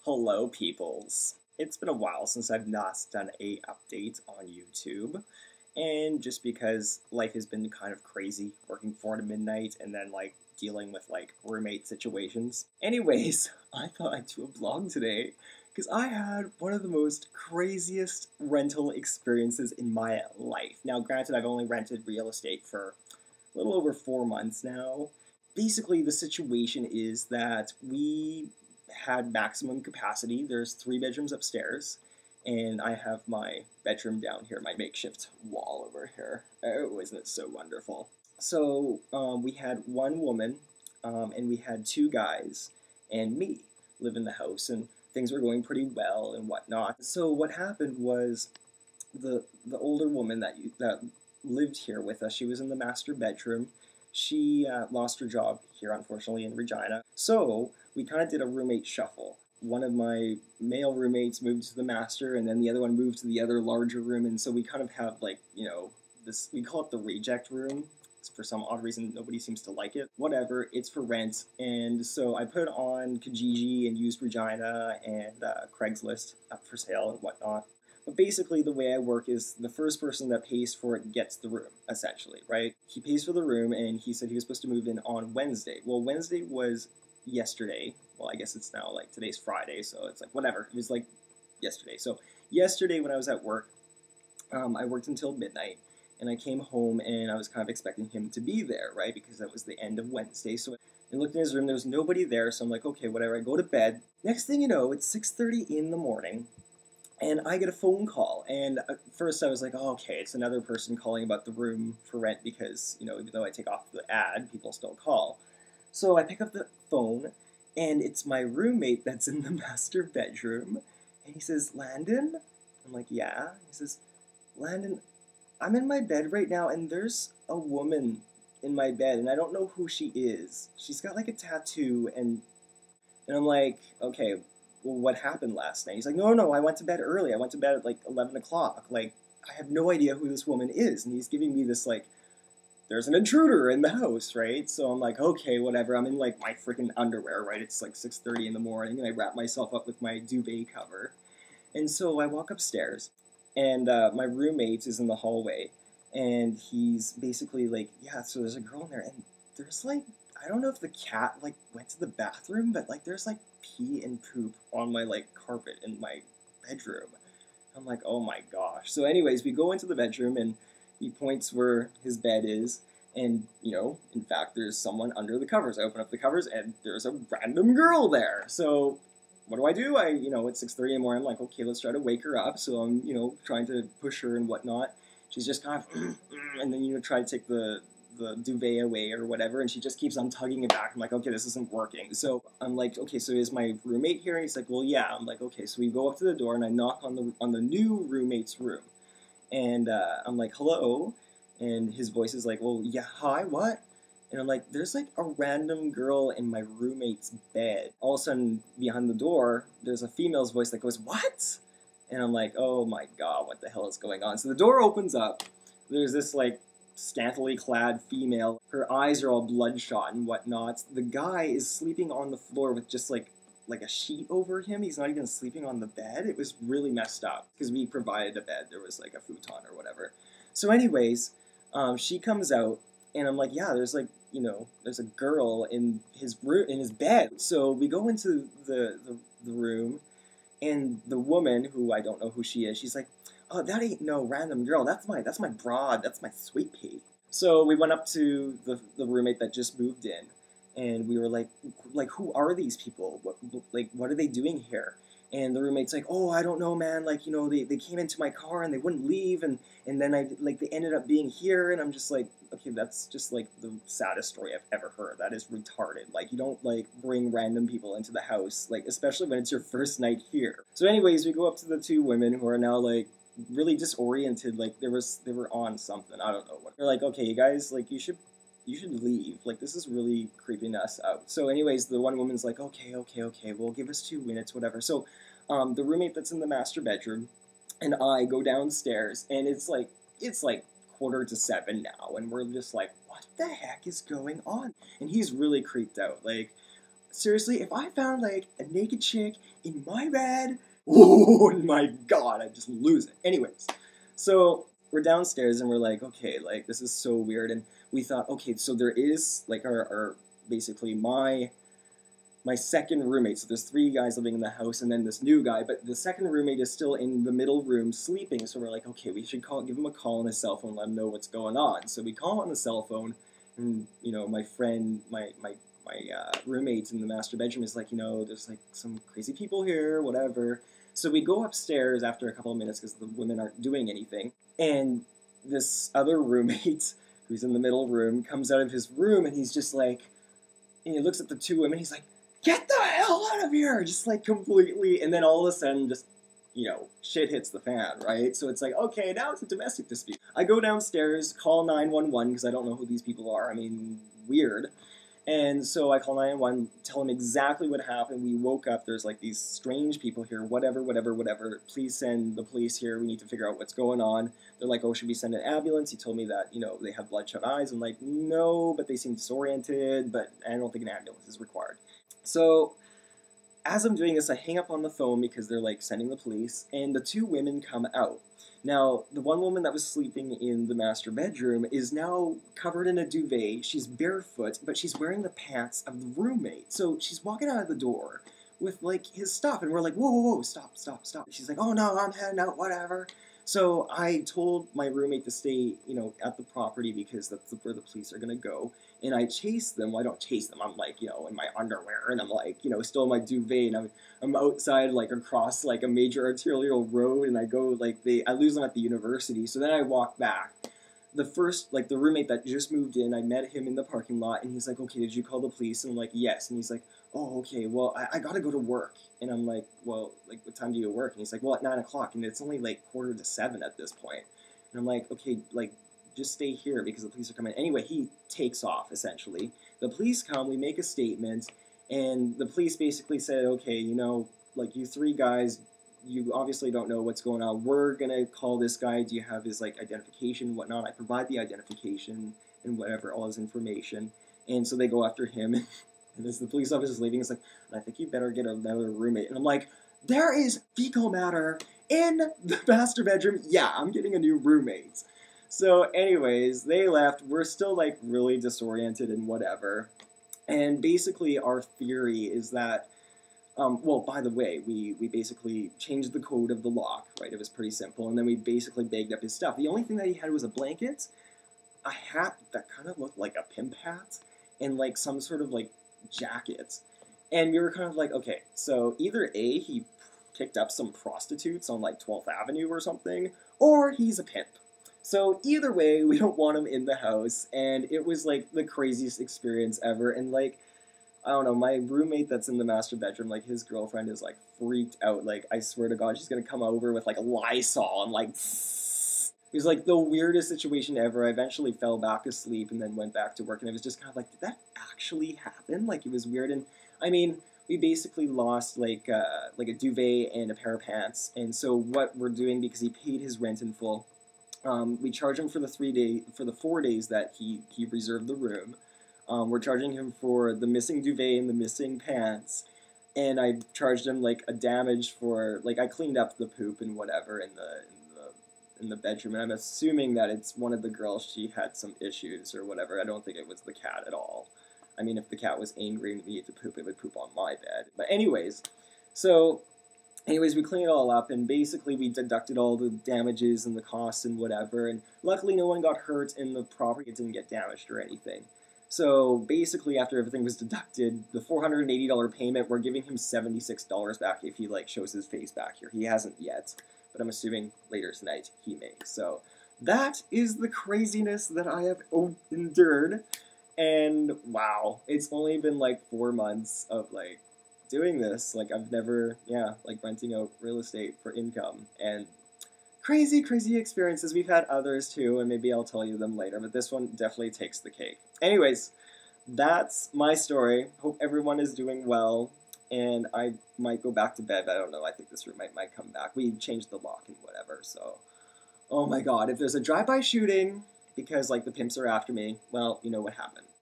Hello, peoples. It's been a while since I've not done a update on YouTube, and just because life has been kind of crazy, working 4 to midnight and then dealing with roommate situations. Anyways, I thought I'd do a vlog today because I had one of the most craziest rental experiences in my life. Now, granted, I've only rented real estate for a little over 4 months now. Basically, the situation is that we had maximum capacity. There's 3 bedrooms upstairs, and I have my bedroom down here, my makeshift wall over here. Oh, isn't it so wonderful? So we had one woman, and we had 2 guys, and me live in the house, and things were going pretty well and whatnot. So what happened was the older woman that lived here with us, she was in the master bedroom. She lost her job here, unfortunately, in Regina. So we kind of did a roommate shuffle. One of my male roommates moved to the master, and then the other one moved to the other larger room. And so we kind of have this, we call it the reject room. For some odd reason, nobody seems to like it. Whatever, it's for rent. And so I put it on Kijiji and used Regina and Craigslist up for sale and whatnot. But basically, the way I work is the first person that pays for it gets the room, essentially, right? He pays for the room, and he said he was supposed to move in on Wednesday. Well, Wednesday was yesterday. Well, I guess it's now, today's Friday, so it's whatever. It was, yesterday. So yesterday when I was at work, I worked until midnight, and I came home, and I was kind of expecting him to be there, right? Because that was the end of Wednesday. So I looked in his room, there was nobody there, so I'm like, okay, whatever. I go to bed. Next thing you know, it's 6:30 in the morning. And I get a phone call, and at first I was like, oh, okay, it's another person calling about the room for rent because, even though I take off the ad, people still call. So I pick up the phone, and it's my roommate that's in the master bedroom, and he says, Landon? I'm like, yeah. He says, Landon, I'm in my bed right now, and there's a woman in my bed, and I don't know who she is. She's got, a tattoo, and I'm like, okay, well, what happened last night? He's like, no, I went to bed early. I went to bed at 11 o'clock. I have no idea who this woman is. And he's giving me this, there's an intruder in the house, right? So I'm like, okay, whatever. I'm in, my freaking underwear, right? It's 6:30 in the morning, and I wrap myself up with my duvet cover. And so I walk upstairs, and my roommate is in the hallway, and he's basically yeah, so there's a girl in there, and there's, I don't know if the cat, went to the bathroom, but, there's, pee and poop on my, carpet in my bedroom. I'm like, oh my gosh. So anyways, we go into the bedroom, and he points where his bed is, and, in fact, there's someone under the covers. I open up the covers, and there's a random girl there. So what do? It's 6:30 in the morning. I'm like, okay, let's try to wake her up. So I'm, trying to push her and whatnot. She's just kind of, and then, try to take the duvet away or whatever, and she just keeps on tugging it back. I'm like, okay, this isn't working. So I'm like, okay, so is my roommate here? And he's like, well, yeah. I'm like, okay. So we go up to the door, and I knock on the new roommate's room, and I'm like, hello, and his voice is like, well, yeah, hi, what? And I'm like, there's a random girl in my roommate's bed. All of a sudden, behind the door, there's a female's voice that goes, what? And I'm like, oh my god, what the hell is going on? So the door opens up. There's this scantily clad female. Her eyes are all bloodshot and whatnot. The guy is sleeping on the floor with just like a sheet over him. He's not even sleeping on the bed. It was really messed up because we provided a bed. There was a futon or whatever. So anyways, she comes out, and I'm like, yeah, there's there's a girl in his room, in his bed. So we go into the room, and the woman, who I don't know who she is, she's like, oh, that ain't no random girl. That's my broad. That's my sweet pea. So we went up to the roommate that just moved in, and we were like, who are these people? What are they doing here? And the roommate's like, oh, I don't know, man. They came into my car and they wouldn't leave, and then they ended up being here, and I'm just like, okay, that's just the saddest story I've ever heard. That is retarded. You don't bring random people into the house, especially when it's your first night here. So anyways, we go up to the 2 women who are now really disoriented. They were on something. I don't know what. They're like, okay, you guys, you should leave. This is really creeping us out. So anyways, the one woman's like, okay, well, give us 2 minutes, whatever. So the roommate that's in the master bedroom and I go downstairs, and it's 6:45 now, and we're just like, what the heck is going on? And he's really creeped out. seriously, if I found like a naked chick in my bed, oh my god, I'd just lose it. Anyways, so we're downstairs and we're like, okay, like this is so weird, and we thought, okay, so there is like our basically my second roommate. So there's three guys living in the house, and then this new guy. But the second roommate is still in the middle room sleeping. So we're like, okay, we should give him a call on his cell phone, let him know what's going on. So we call on the cell phone, and my friend, my roommate in the master bedroom is like, there's like some crazy people here, whatever. So we go upstairs after a couple of minutes because the women aren't doing anything, and this other roommate who's in the middle room comes out of his room, and he's just like, and he looks at the two women, he's like, get the hell out of here, just like completely, and then all of a sudden just, shit hits the fan, right? So it's like, okay, now it's a domestic dispute. I go downstairs, call 911, because I don't know who these people are, weird, and so I call 911, tell them exactly what happened. We woke up, there's like these strange people here, whatever, please send the police here, we need to figure out what's going on. They're like, oh, should we send an ambulance? He told me that, they have bloodshot eyes. I'm like, no, but they seem disoriented, but I don't think an ambulance is required. So, as I'm doing this, I hang up on the phone because they're like sending the police, and the two women come out. Now, the one woman that was sleeping in the master bedroom is now covered in a duvet. She's barefoot, but she's wearing the pants of the roommate. So she's walking out of the door with like his stuff, and we're like, whoa, stop. She's like, oh no, I'm heading out, whatever. So I told my roommate to stay, at the property because that's where the police are going to go. And I chase them. Well, I don't chase them. I'm like, in my underwear, and I'm like, still in my duvet, and I'm outside, like across like a major arterial road, and I go like I lose them at the university. So then I walk back. The roommate that just moved in, I met him in the parking lot, and he's like, okay, did you call the police? And I'm like, yes. And he's like, oh, okay, well, I gotta go to work. And I'm like, well, like, what time do you work? And he's like, well, at 9 o'clock, and it's only like 6:45 at this point. And I'm like, okay, like, just stay here because the police are coming. Anyway, he takes off, essentially. The police come, we make a statement, and the police basically said, okay, like, you three guys, you obviously don't know what's going on. We're gonna call this guy. Do you have his, like, identification and whatnot? I provide the identification and whatever, all his information. And so they go after him, and as the police officer is leaving, it's like, I think you better get another roommate. And I'm like, there is fecal matter in the master bedroom. Yeah, I'm getting a new roommate. So anyways, they left. We're still like really disoriented and whatever. And basically our theory is that, well, by the way, we basically changed the code of the lock, right? It was pretty simple. And then we basically bagged up his stuff. The only thing that he had was a blanket, a hat that kind of looked like a pimp hat, and like some sort of like jacket. And we were kind of like, okay, so either A, he picked up some prostitutes on like 12th Avenue or something, or he's a pimp. So either way, we don't want him in the house, and it was like the craziest experience ever. And like, I don't know, my roommate that's in the master bedroom, like his girlfriend is like freaked out. Like, I swear to God, she's gonna come over with like a Lysol and like, it was like the weirdest situation ever. I eventually fell back asleep and then went back to work, and it was just kind of like, did that actually happen? Like, it was weird. And we basically lost like a duvet and a pair of pants. And so what we're doing, because he paid his rent in full, we charge him for the 4 days that he reserved the room. We're charging him for the missing duvet and the missing pants, and I charged him like a damage for, like, I cleaned up the poop and whatever in the bedroom, and I'm assuming that it's one of the girls. She had some issues or whatever. I don't think it was the cat at all. If the cat was angry and needed to poop, it would poop on my bed. But anyways, we cleaned it all up, and basically we deducted all the damages and the costs and whatever, and luckily no one got hurt in the property. It didn't get damaged or anything. So basically, after everything was deducted, the $480 payment, we're giving him $76 back if he like shows his face back here. He hasn't yet, but I'm assuming later tonight he may. So that is the craziness that I have endured. And wow, it's only been like 4 months of like doing this. Like, I've never, like renting out real estate for income, and crazy experiences. We've had others too, and maybe I'll tell you them later, but this one definitely takes the cake. Anyways, that's my story. Hope everyone is doing well, and I might go back to bed. I don't know. I think this room might come back. We changed the lock and whatever, so. Oh my God, if there's a drive-by shooting because like the pimps are after me, well, you know what happened.